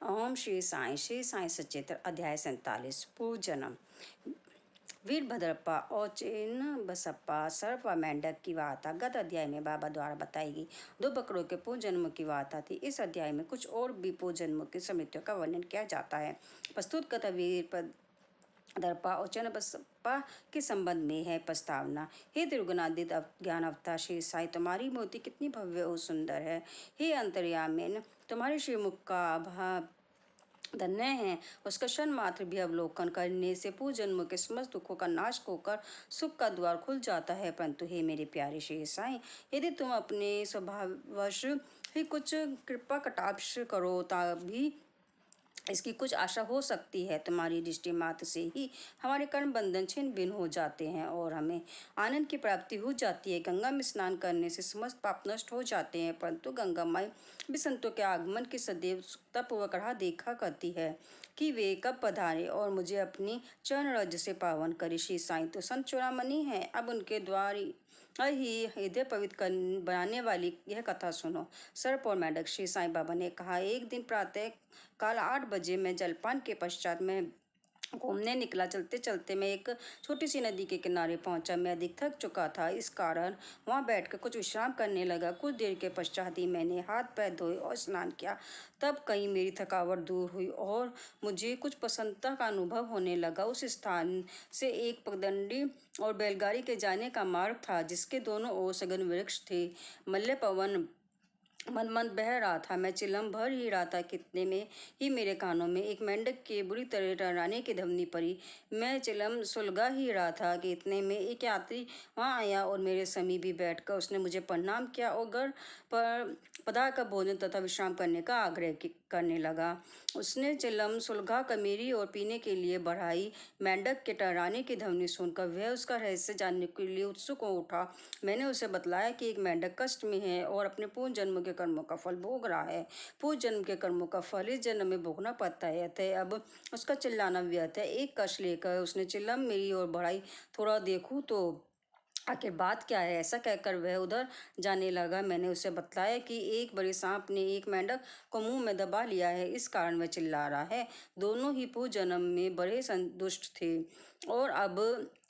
ओम श्री साई सचेतर अध्याय 47 पूजनम। वीरभद्रप्पा और चेन्न बसप्पा सर्प व मेंढक की वार्ता गत अध्याय में बाबा द्वारा बताई गई 2 बकरों के पूजन्म की वार्ता थी। इस अध्याय में कुछ और भी पूजन्म की समितियों का वर्णन किया जाता है। प्रस्तुत कथा वीरभद्रप्पा और चेन्न बसप्पा के संबंध में है। प्रस्तावना। हे त्रिगुणातीत ज्ञान अवतार श्री साई, तुम्हारी मूर्ति कितनी भव्य और सुंदर है। हे अंतर्यामिन, तुम्हारे श्रीमुख का आभा धन्य है। उसका क्षण मात्र भी अवलोकन करने से पूजन्म के समस्त दुखों का नाश होकर सुख का द्वार खुल जाता है। परंतु हे मेरे प्यारे श्री साईं, यदि तुम अपने स्वभाववश ही कुछ कृपा कटाक्ष करो तभी इसकी कुछ आशा हो सकती है। तुम्हारी दृष्टि मात्र से ही हमारे कर्म बंधन छिन्न भिन्न हो जाते हैं और हमें आनंद की प्राप्ति हो जाती है। गंगा में स्नान करने से समस्त पाप नष्ट हो जाते हैं, परंतु गंगा माई भी संतों के आगमन की सदैव उत्सुकतापूर्वक राह देखा करती है कि वे कब पधारे और मुझे अपनी चरण रज से पावन करे। श्री साईं तो संत चूड़ामणि है, अब उनके द्वार ही हृदय पवित्र बनाने वाली यह कथा सुनो। सर्प और मेंढक। श्री साईं बाबा ने कहा, एक दिन प्रातः काल 8 बजे मैं जलपान के पश्चात मैं घूमने निकला। चलते चलते मैं एक छोटी सी नदी के किनारे पहुंचा। मैं अधिक थक चुका था, इस कारण वहां बैठकर कुछ विश्राम करने लगा। कुछ देर के पश्चात ही मैंने हाथ पैर धोए और स्नान किया। तब कहीं मेरी थकावट दूर हुई और मुझे कुछ प्रसन्नता का अनुभव होने लगा। उस स्थान से एक पगडंडी और बैलगाड़ी के जाने का मार्ग था, जिसके दोनों ओर सघन वृक्ष थे। मल्ल पवन मन मन बह रहा था। मैं चिलम भर ही रहा था कि इतने में ही मेरे कानों में एक मेंढक के बुरी तरह टकराने की ध्वनि पड़ी। मैं चिलम सुलगा ही रहा था कि इतने में एक यात्री वहां आया और मेरे समीप भी बैठकर उसने मुझे प्रणाम किया और घर पर पधार का भोजन तथा विश्राम करने का आग्रह करने लगा। उसने चिलम सुलगा कर मेरी ओर पीने के लिए बढ़ाई। मेंढक के टकराने की ध्वनि सुनकर वह उसका रहस्य जानने के लिए उत्सुक हो उठा। मैंने उसे बतलाया कि एक मेंढक कष्ट में है और अपने पूर्व जन्म के कर्मों का फल भोग रहा है। पूर्व जन्म के कर्मों का फल इस जन्म में भोगना पड़ता है, अतः अब उसका चिल्लाना व्यर्थ है। एक कष्ट लेकर उसने चिल्लम मेरी ओर बढ़ाई। थोड़ा देखूं तो आखिर बात क्या है, ऐसा कहकर वह उधर जाने लगा। मैंने उसे बतलाया कि एक बड़े सांप ने एक मेंढक को मुंह में दबा लिया है, इस कारण वह चिल्ला रहा है। दोनों ही पूर्व जन्म में बड़े संतुष्ट थे और अब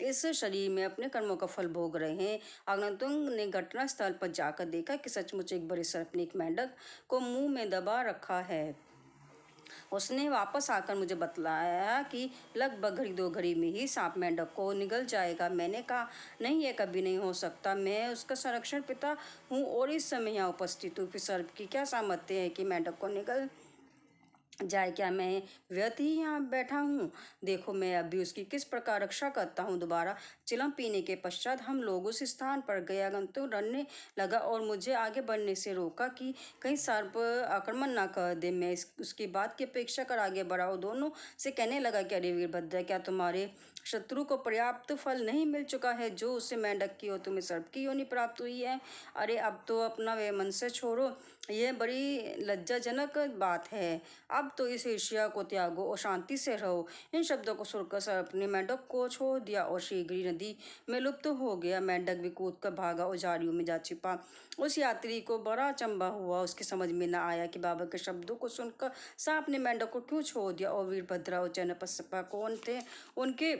इस शरीर में अपने कर्मों का फल भोग रहे हैं। आगंतुक ने घटना स्थल पर जाकर देखा कि सचमुच एक बड़े सर्प ने एक मेंढक को मुंह में दबा रखा है। उसने वापस आकर मुझे बतलाया कि लगभग घड़ी 2 घड़ी में ही सांप मेंढक को निगल जाएगा। मैंने कहा, नहीं, यह कभी नहीं हो सकता। मैं उसका संरक्षण पिता हूँ और इस समय यहाँ उपस्थित हूँ। फिर सर्प की क्या सामर्थ्य है कि मेंढक को निगल जाए? क्या मैं व्यर्थ ही यहाँ बैठा हूँ? देखो मैं अभी उसकी किस प्रकार रक्षा करता हूँ। दोबारा चिलम पीने के पश्चात हम लोग उस स्थान पर गए। आगंतुक डरने लगा और मुझे आगे बढ़ने से रोका कि कहीं सर्प आक्रमण ना कर दे। मैं उसकी बात की अपेक्षा कर आगे बढ़ा और दोनों से कहने लगा कि अरे वीरभद्र, क्या तुम्हारे शत्रु को पर्याप्त फल नहीं मिल चुका है? जो उसे मेंढक की और तुम्हें सर्प की योनि प्राप्त हुई है। अरे अब तो अपना वह मन से छोड़ो, यह बड़ी लज्जाजनक बात है। अब तो इस ईर्ष्या को त्यागो और शांति से रहो। इन शब्दों को सुनकर सर्प ने मेंढक को छोड़ दिया और शीघ्र ही नदी में लुप्त हो गया। मेंढक भी कूद कर भागा और झाड़ियों में जा छिपा। उस यात्री को बड़ा अचंभा हुआ। उसकी समझ में न आया कि बाबा के शब्दों को सुनकर सांप ने मेंढक को क्यों छोड़ दिया और वीरभद्र और चन्नबसप्पा कौन थे, उनके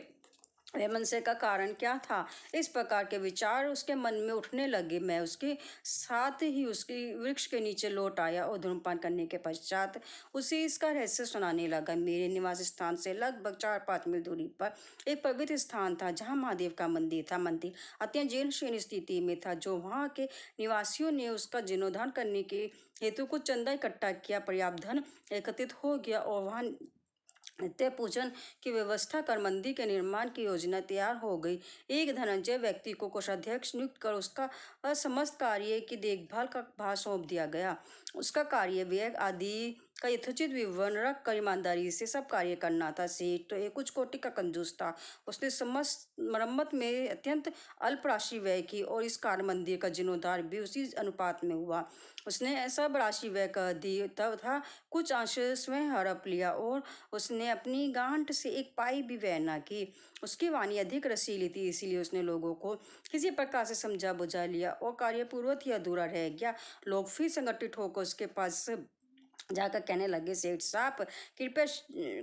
वह मनसे का कारण क्या था। इस प्रकार के विचार उसके मन में उठने लगे। मैं उसके साथ ही उसकी वृक्ष के नीचे लौट आया और धूम्रपान करने के पश्चात उसे इसका रहस्य सुनाने लगा। मेरे निवास स्थान से लगभग 4-5 मील दूरी पर एक पवित्र स्थान था, जहाँ महादेव का मंदिर था। मंदिर अत्यंत जीर्ण शीर्ण स्थिति में था। जो वहाँ के निवासियों ने उसका जीर्णोद्धार करने के हेतु कुछ चंदा इकट्ठा किया। पर्याप्त धन एकत्रित हो गया और वहाँ नित्य पूजन की व्यवस्था कर मंदिर के निर्माण की योजना तैयार हो गई। एक धनंजय व्यक्ति को कोषाध्यक्ष नियुक्त कर उसका समस्त कार्य की देखभाल का भार सौंप दिया गया। उसका कार्य व्यय आदि का यथोचित विवरण रख कर ईमानदारी से सब कार्य करना था। सेठ तो एक कुछ कोटि का कंजूस था। उसने समस्त मरम्मत में अत्यंत अल्प राशि व्यय की और इस कारण मंदिर का जीर्णोद्धार भी उसी अनुपात में हुआ। उसने ऐसा राशि व्यय कर दी तथा कुछ अंश स्वयं हड़प लिया और उसने अपनी गांठ से एक पाई भी व्यय न की। उसकी वाणी अधिक रसीली थी, इसीलिए उसने लोगों को किसी प्रकार से समझा बुझा लिया और कार्य पूर्वत ही अधूरा रह गया। लोग फिर संगठित होकर उसके पास जाकर कहने लगे, सेठ साहब कृपया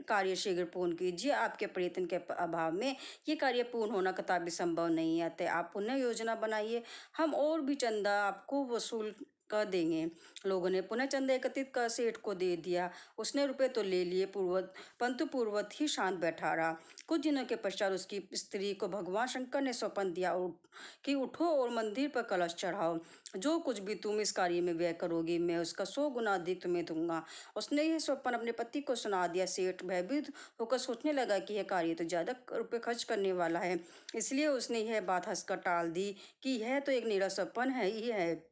कार्य शीघ्र पूर्ण कीजिए। आपके प्रयत्न के अभाव में ये कार्य पूर्ण होना कदापि संभव नहीं है। अतः आप पुनः योजना बनाइए, हम और भी चंदा आपको वसूल कर देंगे। लोगों ने पुनः चंदा एकत्रित कर सेठ को दे दिया। उसने रुपए तो ले लिए परंतु पूर्ववत ही शांत बैठा रहा। कुछ दिनों के पश्चात उसकी स्त्री को भगवान शंकर ने सौंपन दिया कि उठो और मंदिर पर कलश चढ़ाओ। जो कुछ भी तुम इस कार्य में व्यय करोगी, मैं उसका 100 गुना अधिक तुम्हें दूंगा। उसने यह स्वप्न अपने पति को सुना दिया। सेठ भयभीत होकर सोचने लगा कि यह कार्य तो ज्यादा रुपए खर्च करने वाला है, इसलिए उसने यह बात हंसकर टाल दी कि यह तो एक निरा स्वप्न है ही है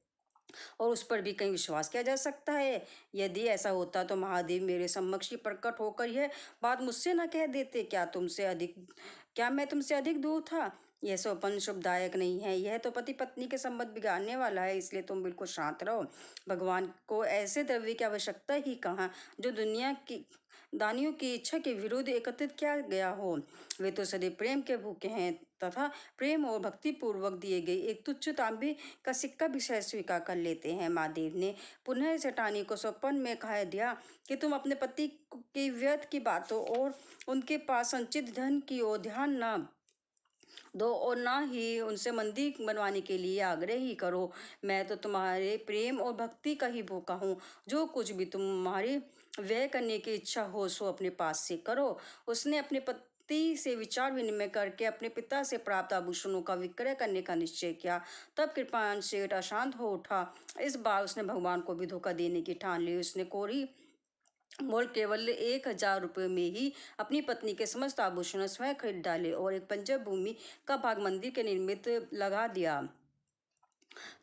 और उस पर भी कहीं विश्वास किया जा सकता है। यदि ऐसा होता तो महादेव मेरे समक्ष ही प्रकट होकर यह बात मुझसे न कह देते। क्या मैं तुमसे अधिक दूर था? यह स्वप्न शुभदायक नहीं है, यह तो पति पत्नी के संबंध बिगाड़ने वाला है, इसलिए तुम बिल्कुल शांत रहो। भगवान को ऐसे द्रव्य की आवश्यकता ही कहाँ जो दुनिया की दानियों की इच्छा के विरुद्ध एकत्रित किया गया हो। वे तो सदैव प्रेम के भूखे हैं तथा प्रेम और भक्ति पूर्वक दिए गए एक तुच्छ तांबे का सिक्का भी सहज स्वीकार कर लेते हैं। महादेव ने पुनः सेठानी को स्वप्न में कह दिया कि तुम अपने पति की व्यर्थ की बातों और उनके पास संचित धन की ओर ध्यान न दो और ना ही उनसे मंदिर बनवाने के लिए आग्रह ही करो। मैं तो तुम्हारे प्रेम और भक्ति का ही भूखा हूँ। जो कुछ भी तुम्हारी व्यय करने की इच्छा हो सो अपने पास से करो। उसने अपने पति से विचार विनिमय करके अपने पिता से प्राप्त आभूषणों का विक्रय करने का निश्चय किया। तब कृपाण सेठ अशांत हो उठा। इस बार उसने भगवान को भी धोखा देने की ठान ली। उसने कोरी मोल केवल 1,000 रुपये में ही अपनी पत्नी के समस्त आभूषण स्वयं खरीद डाले और एक पंजर भूमि का भाग मंदिर के निर्मित लगा दिया,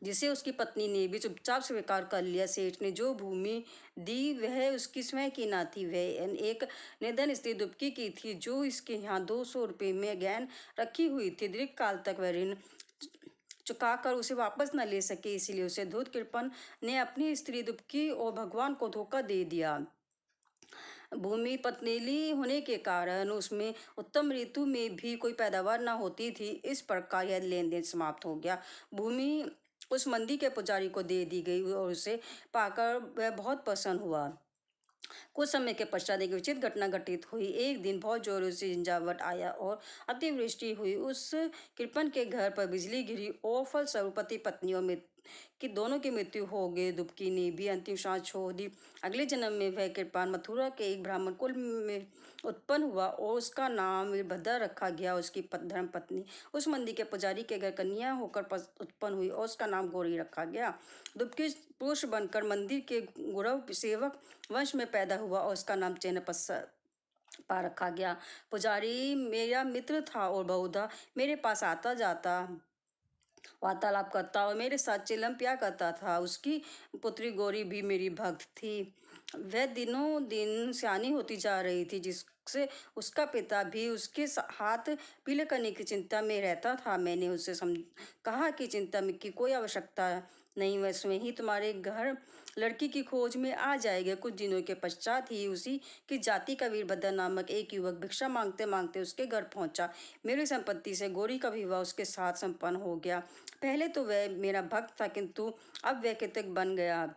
जिसे उसकी पत्नी ने भी चुपचाप स्वीकार कर लिया। सेठ ने जो भूमि दी वह उसकी स्वयं की न थी, वह एक निर्धन स्त्री दुबकी की थी जो इसके यहाँ 200 रुपये में गहन रखी हुई थी। दीर्घ काल तक वह ऋण चुकाकर उसे वापस न ले सके, इसलिए उसे धूत कृपन ने अपनी स्त्री दुबकी और भगवान को धोखा दे दिया। भूमि पथरीली होने के कारण उसमें उत्तम ऋतु में भी कोई पैदावार न होती थी। इस प्रकार यह लेन देन समाप्त हो गया। भूमि उस मंदिर के पुजारी को दे दी गई और उसे पाकर वह बहुत प्रसन्न हुआ। कुछ समय के पश्चात एक विचित्र घटना घटित हुई। एक दिन बहुत जोरों से झंझावात आया और अतिवृष्टि हुई। उस कृपन के घर पर बिजली गिरी और फलस्वरूप पति पत्नी और कि दोनों की मृत्यु हो गई। दुबकी ने भी अंतिम सांस छोड़ दी। अगले जन्म में वह कृपाण मथुरा के एक ब्राह्मण कुल में उत्पन्न हुआ और उसका नाम वीरभद्रा रखा गया। उसकी धर्म पत्नी उस मंदिर के पुजारी के घर कन्या होकर उत्पन्न हुई और उसका नाम गौरी रखा गया। दुबकी पुरुष बनकर मंदिर के गौरव सेवक वंश में पैदा हुआ और उसका नाम चैनपा रखा गया। पुजारी मेरा मित्र था और बहुधा मेरे पास आता जाता, वार्तालाप करता और मेरे साथ चिलम पिया करता था। उसकी पुत्री गौरी भी मेरी भक्त थी। वह दिनों दिन सियानी होती जा रही थी, जिससे उसका पिता भी उसके हाथ पीले करने की चिंता में रहता था। मैंने उससे कहा कि चिंता की कोई आवश्यकता नहीं, वह स्वयं ही तुम्हारे घर लड़की की खोज में आ जाएगा। कुछ दिनों के पश्चात ही उसी की जाति का वीरभद्र नामक एक युवक भिक्षा मांगते मांगते उसके घर पहुंचा। मेरी संपत्ति से गौरी का विवाह उसके साथ संपन्न हो गया। पहले तो वह मेरा भक्त था, किंतु अब वह कृतज्ञ बन गया।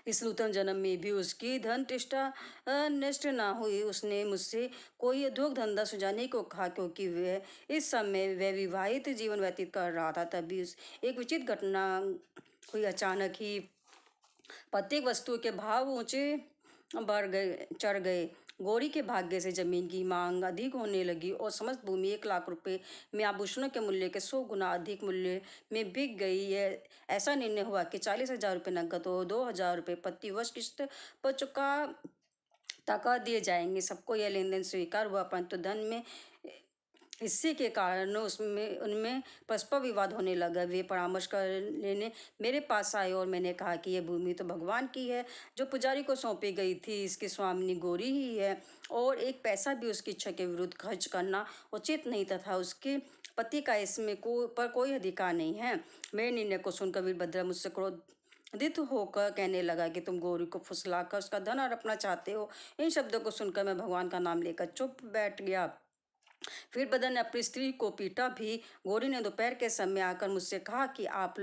इस नूतन जन्म में भी उसकी धन तृष्णा नष्ट न हुई। उसने मुझसे कोई उद्योग धंधा सुझाने को कहा, क्योंकि वह इस समय वह विवाहित जीवन व्यतीत कर रहा था। तभी एक विचित्र घटना हुई। अचानक ही प्रत्येक वस्तु के भाव ऊंचे चढ़ गए। गौरी के भाग्य से जमीन की मांग अधिक होने लगी और समस्त भूमि 1,00,000 रुपये में आभूषणों के मूल्य के 100 गुना अधिक मूल्य में बिक गई। यह ऐसा निर्णय हुआ कि 40,000 रुपये नकद और 2,000 रुपये प्रति वर्ष किस्त पर चुका दिए जाएंगे। सबको यह लेन देन स्वीकार हुआ, परंतु धन में हिस्से के कारण उनमें परस्पर विवाद होने लगा। वे परामर्श कर लेने मेरे पास आए और मैंने कहा कि यह भूमि तो भगवान की है, जो पुजारी को सौंपी गई थी। इसकी स्वामिनी गौरी ही है और एक पैसा भी उसकी इच्छा के विरुद्ध खर्च करना उचित नहीं, तथा उसके पति का इसमें पर कोई अधिकार नहीं है। मेरे निर्णय को सुनकर वीरभद्र मुझसे क्रोधित होकर कहने लगा कि तुम गौरी को फुसलाकर उसका धन हड़पना चाहते हो। इन शब्दों को सुनकर मैं भगवान का नाम लेकर चुप बैठ गया। वीरभद्र ने अपनी स्त्री को पीटा भी। गौरी ने दोपहर के समय आकर मुझसे कहा कि आप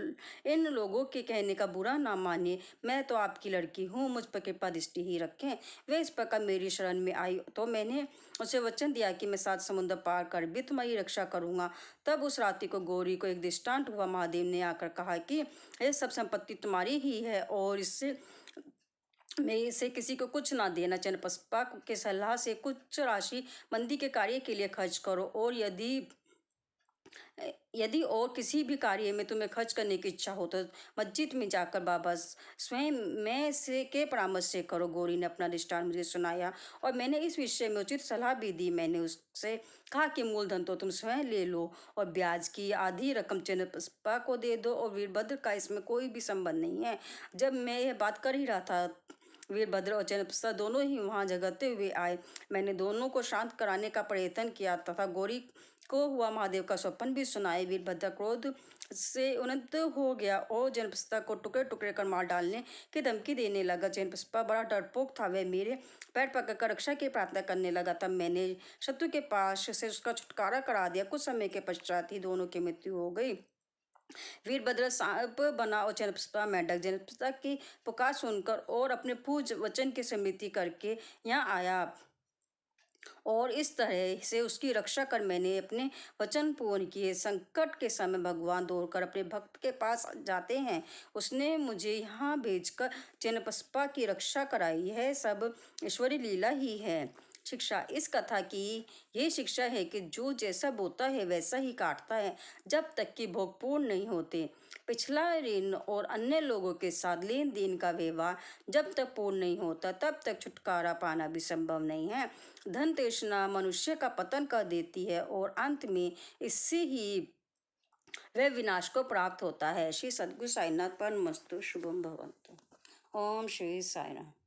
इन लोगों के कहने का बुरा ना मानिए, मैं तो आपकी लड़की हूँ, मुझ पर कृपा दृष्टि ही रखें। वे इस प्रकार मेरी शरण में आई तो मैंने उसे वचन दिया कि मैं 7 समुद्र पार कर भी तुम्हारी रक्षा करूंगा। तब उस रात्रि को गौरी को एक दृष्टांत हुआ। महादेव ने आकर कहा कि ये सब संपत्ति तुम्हारी ही है और इससे मैं इसे किसी को कुछ ना देना। चंद्रप्रभा के सलाह से कुछ राशि मंदिर के कार्य के लिए खर्च करो और यदि यदि और किसी भी कार्य में तुम्हें खर्च करने की इच्छा हो तो मस्जिद में जाकर बाबा स्वयं मैं से के परामर्श से करो। गौरी ने अपना दृष्टांत मुझे सुनाया और मैंने इस विषय में उचित सलाह भी दी। मैंने उससे कहा कि मूलधन तो तुम स्वयं ले लो और ब्याज की आधी रकम चंद्रप्रभा को दे दो और वीरभद्र का इसमें कोई भी संबंध नहीं है। जब मैं यह बात कर ही रहा था, वीरभद्र और चंद्रप्रभा दोनों ही वहां जगते हुए आए। मैंने दोनों को शांत कराने का प्रयत्न किया तथा गौरी को हुआ महादेव का स्वप्न भी सुनाए। वीरभद्र क्रोध से उन्नत हो गया और चंद्रप्रभा को टुकड़े टुकड़े कर मार डालने की धमकी देने लगा। चंद्रप्रभा बड़ा डरपोक था, वह मेरे पैर पकड़कर रक्षा की प्रार्थना करने लगा। तब मैंने शत्रु के पास से उसका छुटकारा करा दिया। कुछ समय के पश्चात ही दोनों की मृत्यु हो गई। वीरभद्र सांप बना और चंद्रप्रभा मेंढक। चंद्रप्रभा की पुकार सुनकर और अपने पूज वचन की स्मृति करके यहाँ आया और इस तरह से उसकी रक्षा कर मैंने अपने वचन पूर्ण किए। संकट के समय भगवान दौड़कर अपने भक्त के पास जाते हैं। उसने मुझे यहाँ भेजकर चंद्रप्रभा की रक्षा कराई। यह सब ईश्वरी लीला ही है। शिक्षा इस कथा की ये शिक्षा है कि जो जैसा बोता है वैसा ही काटता है, जब तक कि भोग पूर्ण नहीं होते। पिछला ऋण और अन्य लोगों के साथ लेन देन का व्यवहार जब तक पूर्ण नहीं होता तब तक छुटकारा पाना भी संभव नहीं है। धन तृष्णा मनुष्य का पतन कर देती है और अंत में इससे ही वह विनाश को प्राप्त होता है। श्री सद्गुरु साईनाथ परमस्तु। शुभम भवन्तु। ओम श्री साईनाथ।